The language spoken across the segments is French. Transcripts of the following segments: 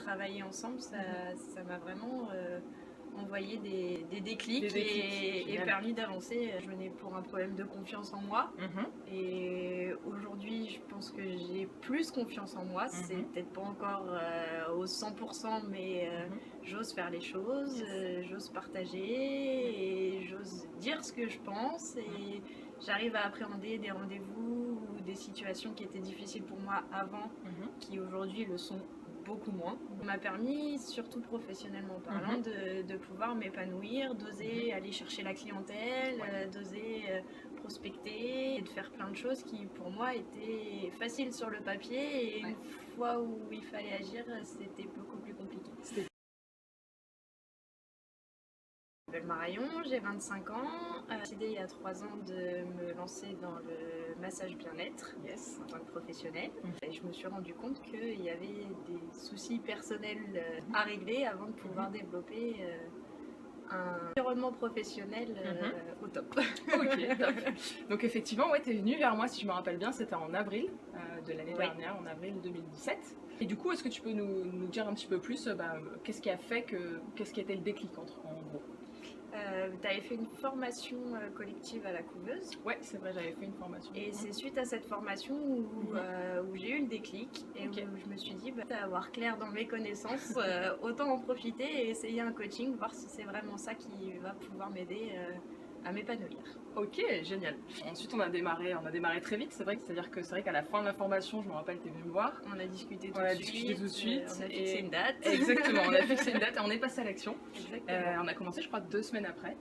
travailler ensemble, ça m'a vraiment envoyé des déclics, et permis d'avancer. Je venais pour un problème de confiance en moi. Et aujourd'hui, je pense que j'ai plus confiance en moi. C'est peut-être pas encore au 100%, mais j'ose faire les choses, j'ose partager, et j'ose dire ce que je pense. Et j'arrive à appréhender des rendez-vous ou des situations qui étaient difficiles pour moi avant, qui aujourd'hui le sont beaucoup moins. Ça m'a permis, surtout professionnellement parlant, de pouvoir m'épanouir, d'oser aller chercher la clientèle, d'oser prospecter et de faire plein de choses qui pour moi étaient faciles sur le papier, et une fois où il fallait agir, c'était beaucoup plus compliqué. Je m'appelle Marion, j'ai 25 ans. J'ai décidé il y a 3 ans de me lancer dans le massage bien-être en tant que professionnelle. Et je me suis rendu compte qu'il y avait des soucis personnels à régler avant de pouvoir développer un environnement professionnel au top. Ok, top. Donc effectivement, tu es venue vers moi, si je me rappelle bien, c'était en avril de l'année dernière, en avril 2017. Et du coup, est-ce que tu peux nous dire un petit peu plus qu'est-ce qui a fait qu'est-ce qui a été le déclic en gros? Tu avais fait une formation collective à la couveuse. Ouais, c'est vrai, j'avais fait une formation. Et c'est suite à cette formation où j'ai eu le déclic, et où je me suis dit, avoir clair dans mes connaissances, autant en profiter et essayer un coaching, voir si c'est vraiment ça qui va pouvoir m'aider à m'épanouir. Ok, génial. Ensuite, on a démarré très vite, c'est-à-dire que c'est vrai qu'à la fin de la formation, je me rappelle, tu es venue me voir. On a discuté tout de suite. On a fixé une date. Exactement, on a fixé une date et on est passé à l'action. Exactement. On a commencé, je crois, 2 semaines après.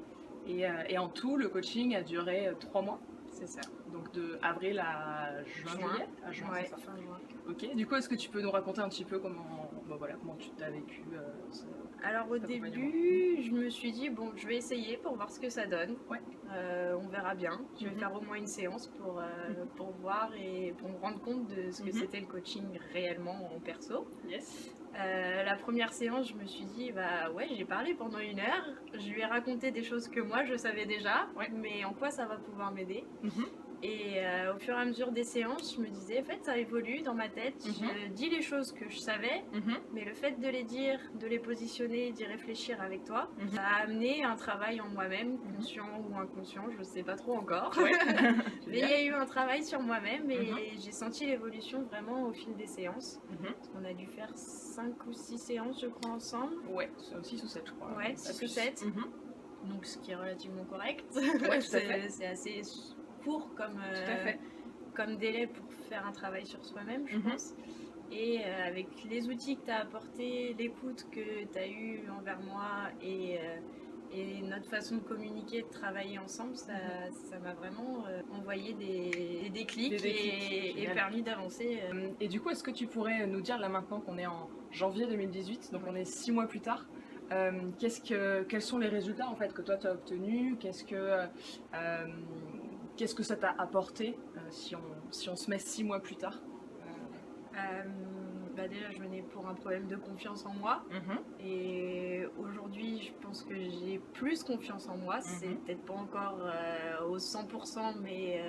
Et en tout, le coaching a duré 3 mois. C'est ça. Donc de avril à juin. À juin, ouais, c'est ça. fin juin. Ok, du coup, est-ce que tu peux nous raconter un petit peu comment tu t'as vécu Alors au début, je me suis dit, je vais essayer pour voir ce que ça donne. On verra bien. Je vais faire au moins une séance pour voir et pour me rendre compte de ce que c'était le coaching réellement en perso. La première séance, je me suis dit, j'ai parlé pendant 1 heure, je lui ai raconté des choses que moi je savais déjà, mais en quoi ça va pouvoir m'aider. Et au fur et à mesure des séances, je me disais, en fait, ça évolue dans ma tête. Je dis les choses que je savais, mais le fait de les dire, de les positionner, d'y réfléchir avec toi, ça a amené un travail en moi-même, conscient ou inconscient, je ne sais pas trop encore. Mais il y a eu un travail sur moi-même, et j'ai senti l'évolution vraiment au fil des séances. On a dû faire 5 ou 6 séances, je crois, ensemble. Ouais, 6 ou 7, je crois. Ouais, 6 ou 7. Donc, ce qui est relativement correct. Ouais, c'est assez court comme délai pour faire un travail sur soi-même, je pense. Et avec les outils que tu as apportés, l'écoute que tu as eue envers moi, et notre façon de communiquer, de travailler ensemble, ça m'a vraiment envoyé des déclics, et permis d'avancer. Et du coup, est-ce que tu pourrais nous dire, là maintenant qu'on est en janvier 2018, donc on est 6 mois plus tard, quels sont les résultats en fait que toi tu as obtenus, qu'est-ce que ça t'a apporté si on se met 6 mois plus tard? Déjà, je venais pour un problème de confiance en moi. Et aujourd'hui, je pense que j'ai plus confiance en moi. C'est peut-être pas encore au 100%, mais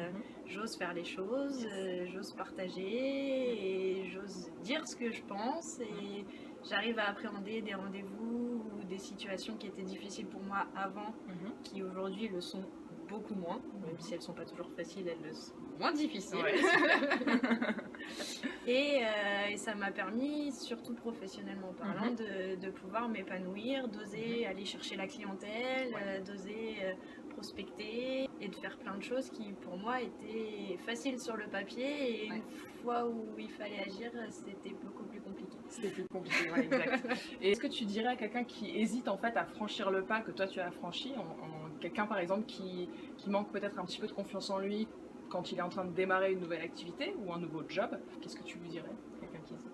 j'ose faire les choses, j'ose partager, et j'ose dire ce que je pense. Et j'arrive à appréhender des rendez-vous ou des situations qui étaient difficiles pour moi avant, qui aujourd'hui le sont beaucoup moins. Même si elles sont pas toujours faciles, elles le sont moins difficiles. Et ça m'a permis, surtout professionnellement parlant, de pouvoir m'épanouir, d'oser aller chercher la clientèle, d'oser prospecter, et de faire plein de choses qui pour moi étaient faciles sur le papier, et une fois où il fallait agir, c'était beaucoup plus compliqué. C'était plus compliqué, exact. Et est-ce que tu dirais à quelqu'un qui hésite en fait à franchir le pas que toi tu as franchi, quelqu'un par exemple qui manque peut-être un petit peu de confiance en lui quand il est en train de démarrer une nouvelle activité ou un nouveau job, qu'est-ce que tu lui dirais, quelqu'un qui hésite?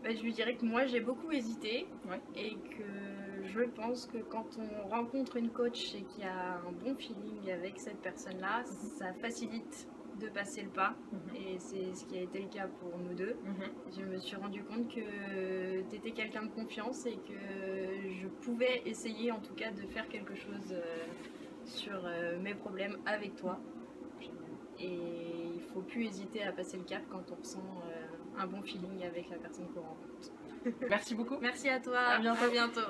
Je lui dirais que moi j'ai beaucoup hésité, et que je pense que quand on rencontre une coach et qu'il y a un bon feeling avec cette personne-là, ça facilite de passer le pas, et c'est ce qui a été le cas pour nous deux. Je me suis rendu compte que tu étais quelqu'un de confiance, et que je pouvais essayer en tout cas de faire quelque chose sur mes problèmes avec toi. Et il ne faut plus hésiter à passer le cap quand on ressent un bon feeling avec la personne qu'on rencontre. Merci beaucoup. Merci à toi. À bientôt. À bientôt.